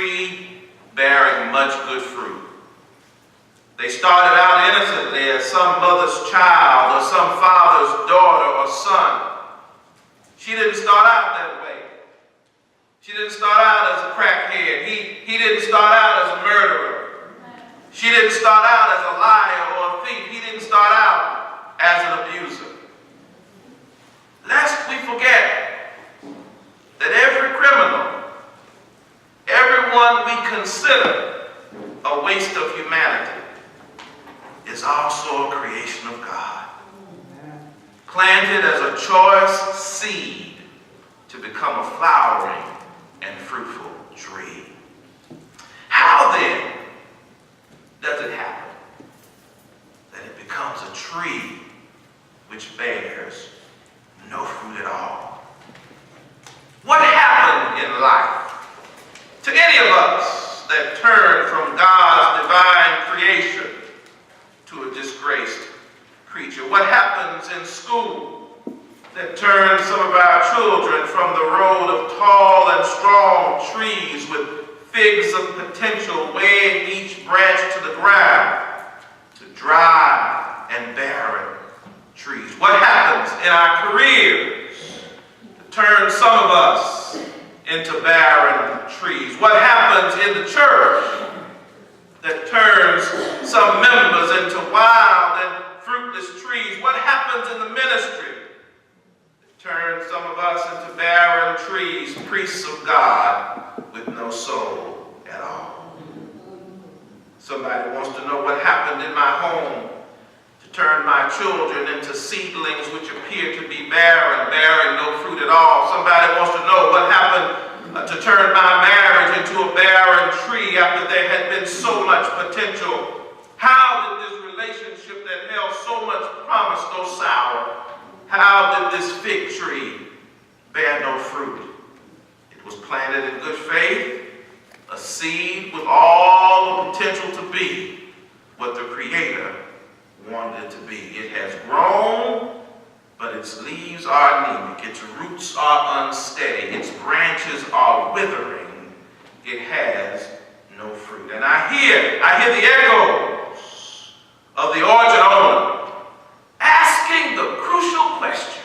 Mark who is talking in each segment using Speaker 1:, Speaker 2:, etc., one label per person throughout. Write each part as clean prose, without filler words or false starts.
Speaker 1: tree bearing much good fruit. They started out innocently as some mother's child or some father's daughter or son. She didn't start out that way. She didn't start out as a crackhead. He didn't start out as a murderer. She didn't start out as a liar or a thief. He didn't start out as an abuser. Lest we forget that every criminal, everyone we consider a waste of humanity, is also a creation of God, planted as a choice seed to become a flowering and fruitful tree. How then does it happen that it becomes a tree which bears no fruit at all? What happened in life to any of us that turn from God's divine creation to a disgraced creature? What happens in school that turns some of our children from the road of tall and strong trees with figs of potential weighing each branch to the ground to dry and barren trees? What happens in our careers to turn some of us into barren trees? What happens in the church that turns some members into wild and fruitless trees? What happens in the ministry that turns some of us into barren trees, priests of God with no soul at all? Somebody wants to know what happened in my home to turn my children into seedlings which appear to be barren, bearing no fruit at all. Somebody wants to know what happened to turn my marriage into a barren tree after there had been so much potential. How did this relationship that held so much promise go sour? How did this fig tree bear no fruit? It was planted in good faith, a seed with all the potential to be what the Creator wanted it to be. It has grown, but its leaves are anemic, its roots are unsteady, its branches are withering. It has no fruit. And I hear the echoes of the orchard owner asking the crucial question: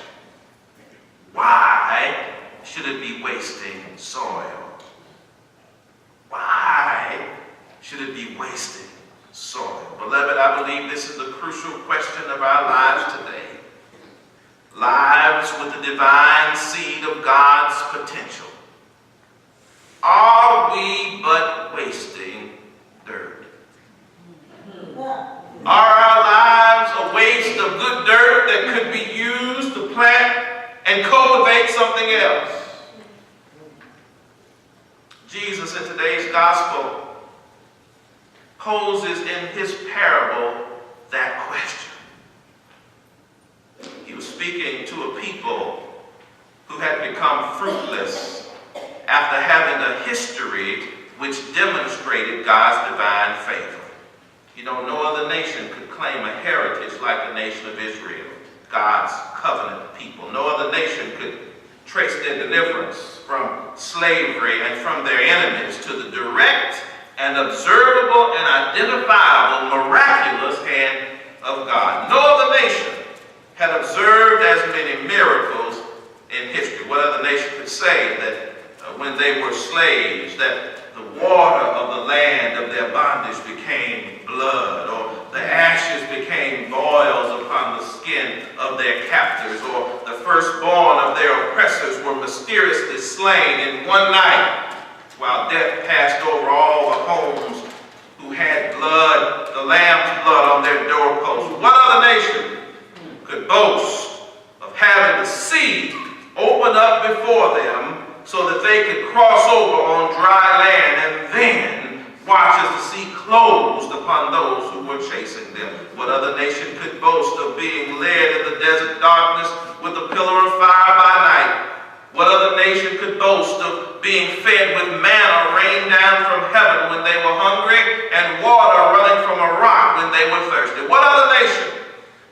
Speaker 1: why should it be wasting soil? Why should it be wasting soil? Beloved, I believe this is the crucial question of our lives today. Lives with the divine seed of God's potential. Are we but wasting dirt? Are our lives a waste of good dirt that could be used to plant and cultivate something else? Jesus in today's gospel poses in his parable that question. He was speaking to a people who had become fruitless after having a history which demonstrated God's divine favor. You know, no other nation could claim a heritage like the nation of Israel, God's covenant people. No other nation could trace their deliverance from slavery and from their enemies to the direct and observable and identifiable miraculous hand of God. No other nation had observed as many miracles in history. What other nation could say that when they were slaves, that the water of the land of their bondage became blood, or the ashes became boils upon the skin of their captors, or the firstborn of their oppressors were mysteriously slain in one night, while death passed over all the homes who had blood, the lamb's blood on their doorposts? What other nation could boast of having the sea open up before them so that they could cross over on dry land and then watch as the sea closed upon those who were chasing them? What other nation could boast of being led in the desert darkness with a pillar of fire by night? What other nation could boast of being fed with manna rained down from heaven when they were hungry and water running from a rock when they were thirsty? What other nation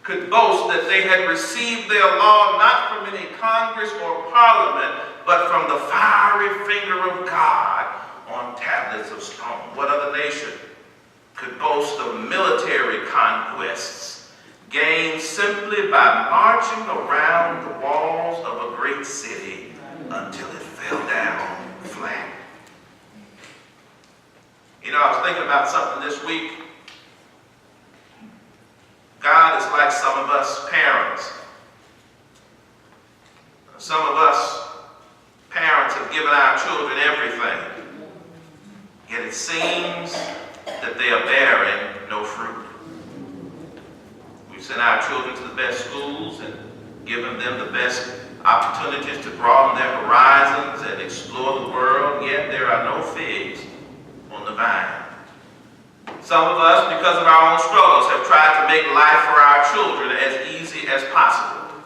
Speaker 1: could boast that they had received their law not from any Congress or Parliament, but from the fiery finger of God on tablets? boast of military conquests gained simply by marching around the walls of a great city until it fell down flat. You know, I was thinking about something this week. God is like some of us parents. Some of us parents have given our children everything, yet it seems that they are bearing no fruit. We've sent our children to the best schools and given them the best opportunities to broaden their horizons and explore the world, yet there are no figs on the vine. Some of us, because of our own struggles, have tried to make life for our children as easy as possible.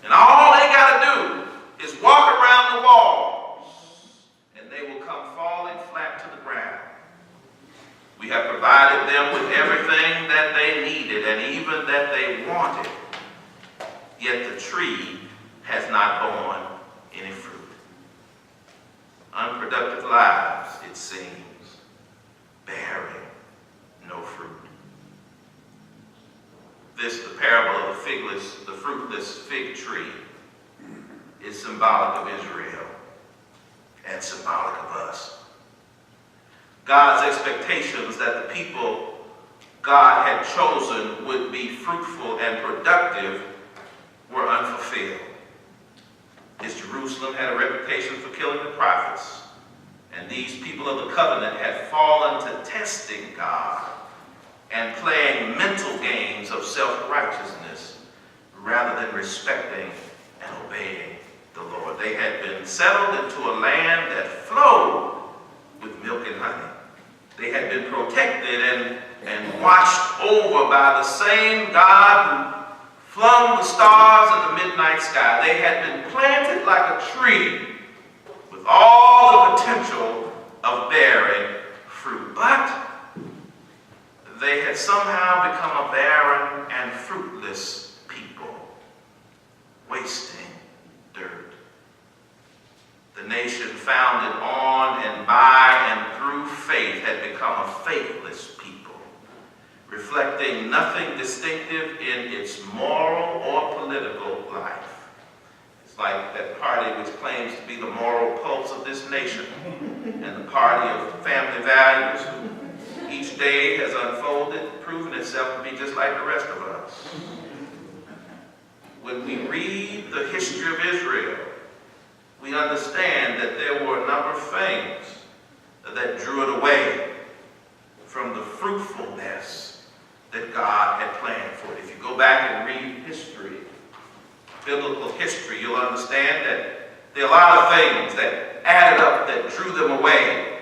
Speaker 1: And all they got to do is walk around the walls, and they will come falling flat to the ground. We have provided them with everything that they needed and even that they wanted, yet the tree has not borne any fruit. Unproductive lives, it seems, bearing no fruit. This, the parable of the fruitless fig tree, is symbolic of Israel and symbolic of us. God's expectations that the people God had chosen would be fruitful and productive were unfulfilled. His Jerusalem had a reputation for killing the prophets, and these people of the covenant had fallen to testing God and playing mental games of self-righteousness rather than respecting and obeying the Lord. They had been settled into a land that flowed with milk and honey. They had been protected and watched over by the same God who flung the stars in the midnight sky. They had been planted like a tree with all the potential of bearing fruit. But they had somehow become a barren and fruitless people, wasting dirt. The nation founded on and by and through faith had become a faithless people, reflecting nothing distinctive in its moral or political life. It's like that party which claims to be the moral pulse of this nation, and the party of family values who each day has unfolded, proven itself to be just like the rest of us. When we read the history of Israel, we understand that there were a number of things that drew it away from the fruitfulness that God had planned for it. If you go back and read history, biblical history, you'll understand that there are a lot of things that added up that drew them away.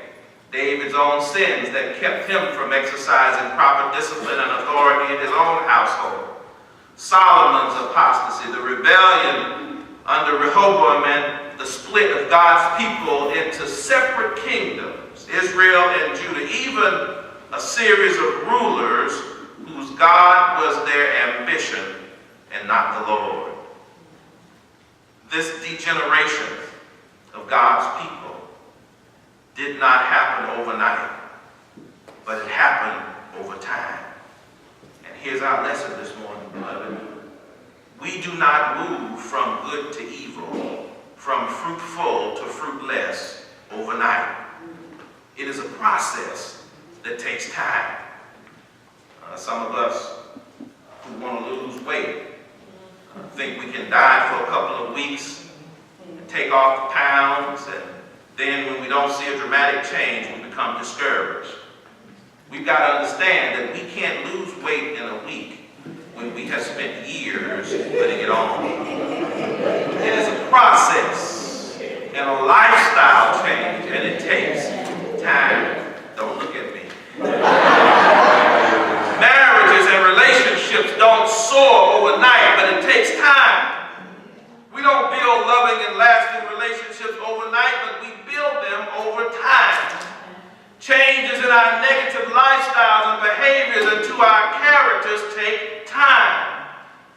Speaker 1: David's own sins that kept him from exercising proper discipline and authority in his own household. Solomon's apostasy, the rebellion under Rehoboam, and the split of God's people into separate kingdoms, Israel and Judah, even a series of rulers whose God was their ambition and not the Lord. This degeneration of God's people did not happen overnight, but it happened over time. And here's our lesson this morning, beloved. We do not move from good to evil, from fruitful to fruitless overnight. It is a process that takes time. Some of us who want to lose weight think we can diet for a couple of weeks and take off the pounds, and then when we don't see a dramatic change, we become discouraged. We've got to understand that we can't lose weight in a week when we have spent years putting it on. It is a process and a lifestyle change, and it takes time. Don't look at me. Marriages and relationships don't soar overnight, but it takes time. We don't build loving and lasting relationships overnight, but we build them over time. Changes in our negative lifestyles and behaviors and to our characters take time.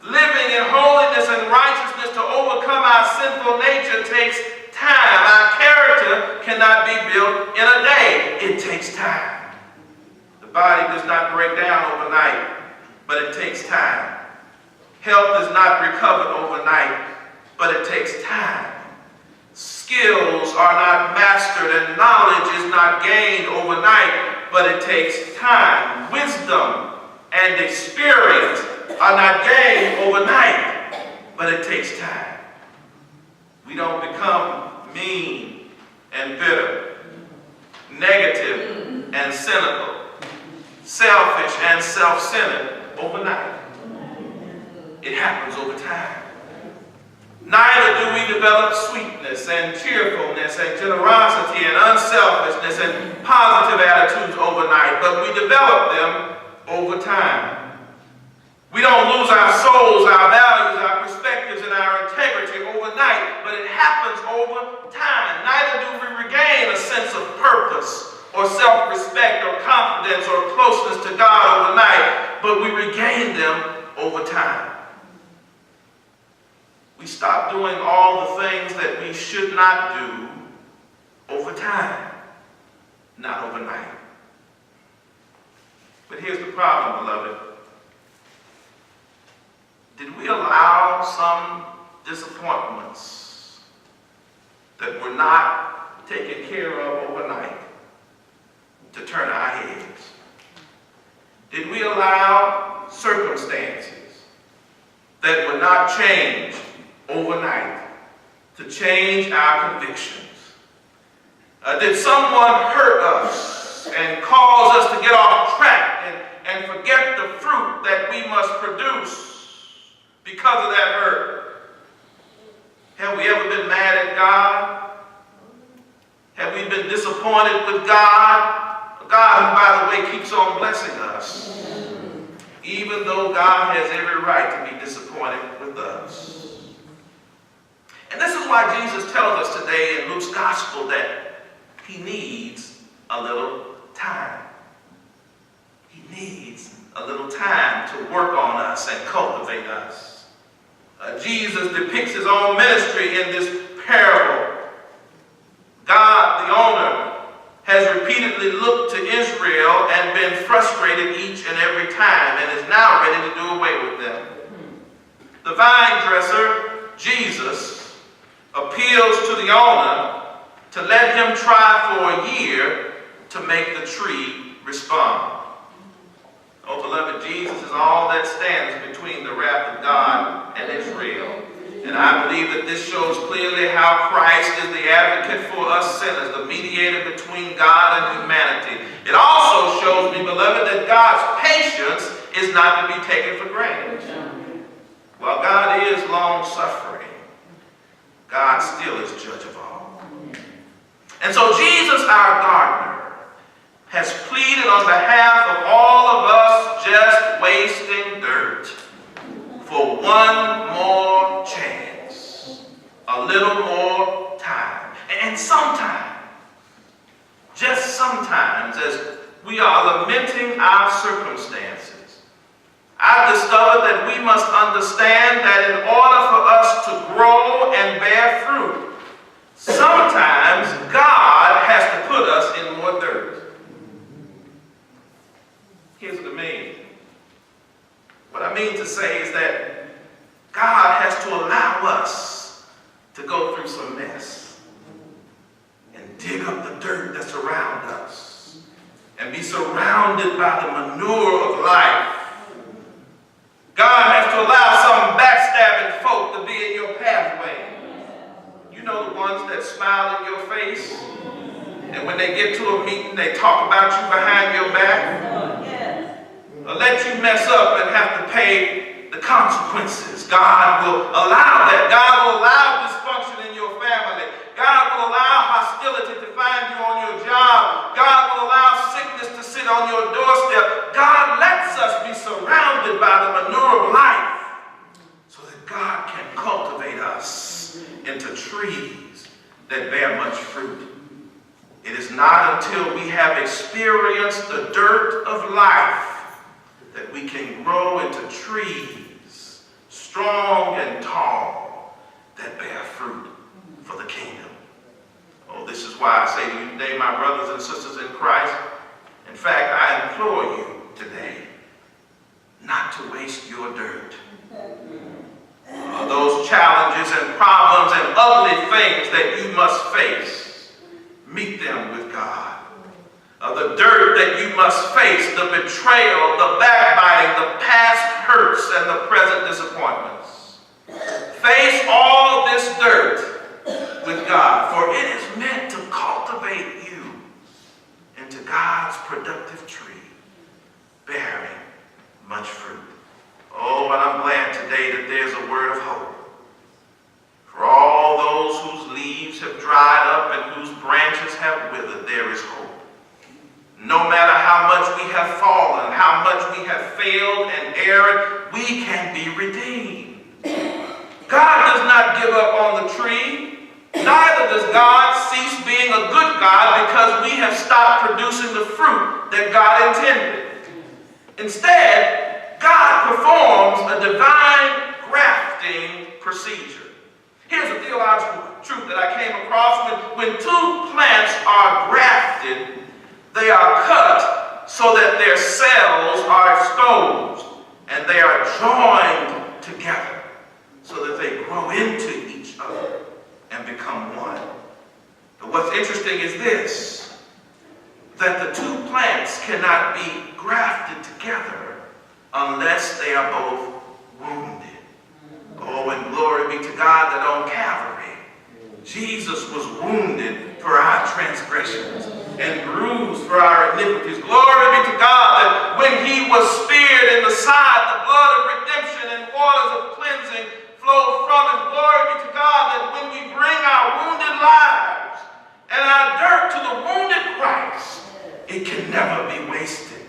Speaker 1: Living in holiness and righteousness to overcome our sinful nature takes time. Our character cannot be built in a day. It takes time. The The body does not break down overnight, but it takes time. Health is not recovered overnight, but it takes time. Skills are not mastered and knowledge is not gained overnight, but it takes time. Wisdom and experience are not gained overnight, but it takes time. We don't become mean and bitter, negative and cynical, selfish and self-centered overnight. It happens over time. Neither do we develop sweetness and cheerfulness and generosity and unselfishness and positive attitudes overnight, but we develop them over time. We don't lose our souls, our values, our perspectives, and our integrity overnight, but it happens over time. Neither do we regain a sense of purpose or self-respect or confidence or closeness to God overnight, but we regain them over time. We stop doing all the things that we should not do over time, not overnight. But here's the problem, beloved. Did we allow some disappointments that were not taken care of overnight to turn our heads? Did we allow circumstances that were not changed overnight to change our convictions? Did someone hurt us and cause us to get off track and forget the fruit that we must produce because of that hurt? Have we ever been mad at God? Have we been disappointed with God? God, who, by the way, keeps on blessing us, even though God has every right to be disappointed with us. And this is why Jesus tells us today in Luke's gospel that he needs a little time. He needs a little time to work on us and cultivate us. Jesus depicts his own ministry in this parable. God, the owner, has repeatedly looked to Israel and been frustrated each and every time and is now ready to do away with them. The vine dresser, Jesus, appeals to the owner to let him try for a year to make the tree respond. Oh, beloved, Jesus is all that stands between the wrath of God and Israel. And I believe that this shows clearly how Christ is the advocate for us sinners, the mediator between God and humanity. It also shows me, beloved, that God's patience is not to be taken for granted. While God is long-suffering, God still is judge of all. And so Jesus, our gardener, has pleaded on behalf of all of us just wasting dirt for one more chance, a little more time. And sometimes, just sometimes, as we are lamenting our circumstances, I've discovered that we must understand that in order for us to grow and bear fruit, sometimes God has to put us in more dirt. Here's what I mean. What I mean to say is that God has to allow us to go through some mess and dig up the dirt that's around us and be surrounded by the manure of life. God has to allow some backstabbing folk to be in your pathway. You know, the ones that smile in your face, and when they get to a meeting, they talk about you behind your back. Or let you mess up and have to pay the consequences. God will allow that. God will allow dysfunction in your family. God will allow hostility to find you on your job. God will allow sickness to sit on your doorstep. God lets us be surrounded by the manure of life so that God can cultivate us into trees that bear much fruit. It is not until we have experienced the dirt of life that we can grow into trees, strong and tall, that bear fruit for the kingdom. Oh, this is why I say to you today, my brothers and sisters in Christ, In fact, I implore you today not to waste your dirt. Those challenges and problems and ugly things that you must face, meet them with God. The dirt that you must face, the betrayal, the backbiting, the past hurts, and the present disappointments. Face all this dirt with God, for it is meant to cultivate you into God's productive tree, bearing much fruit. Oh, and I'm glad today that there's a word of hope. For all those whose leaves have dried up and whose branches have withered, there is hope. No matter how much we have fallen, how much we have failed and erred, we can be redeemed. God does not give up on the tree. Neither does God cease being a good God because we have stopped producing the fruit that God intended. Instead, God performs a divine grafting procedure. Here's a theological truth that I came across. When two plants are grafted, they are cut so that their cells are exposed and they are joined together so that they grow into each other and become one. But what's interesting is this, that the two plants cannot be grafted together unless they are both wounded. Oh, and glory be to God that on Calvary, Jesus was wounded for our transgressions and bruised for our iniquities. Glory be to God that when he was speared in the side, the blood of redemption and waters of cleansing flowed from it. Glory be to God that when we bring our wounded lives and our dirt to the wounded Christ, it can never be wasted.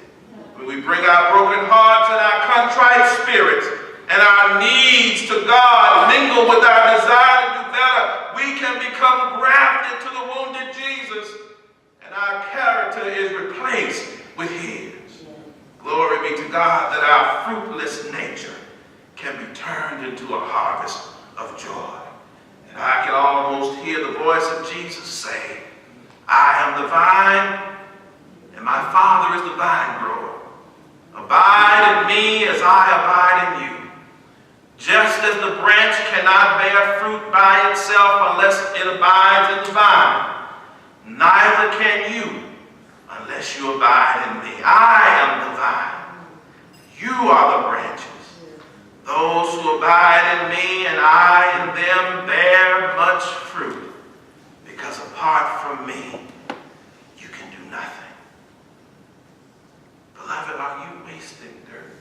Speaker 1: When we bring our broken hearts and our contrite spirits and our needs to God mingle with our desire to do better, we can become grafted to the wounded Jesus, and our character is replaced with his. Glory be to God that our fruitless nature can be turned into a harvest of joy. And I can almost hear the voice of Jesus say, I am the vine, and my Father is the vine grower. Abide in me as I abide in you. Just as the branch cannot bear fruit by itself unless it abides in the vine, neither can you unless you abide in me. I am the vine. You are the branches. Those who abide in me and I in them bear much fruit, because apart from me, you can do nothing. Beloved, are you wasting dirt?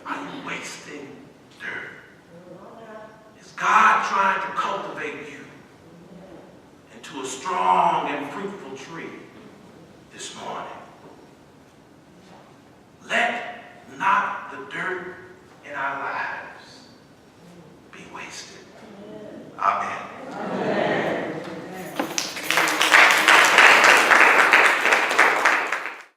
Speaker 1: Are you wasting dirt? Is God trying to cultivate you into a strong and fruitful tree this morning? Let not the dirt in our lives be wasted. Amen.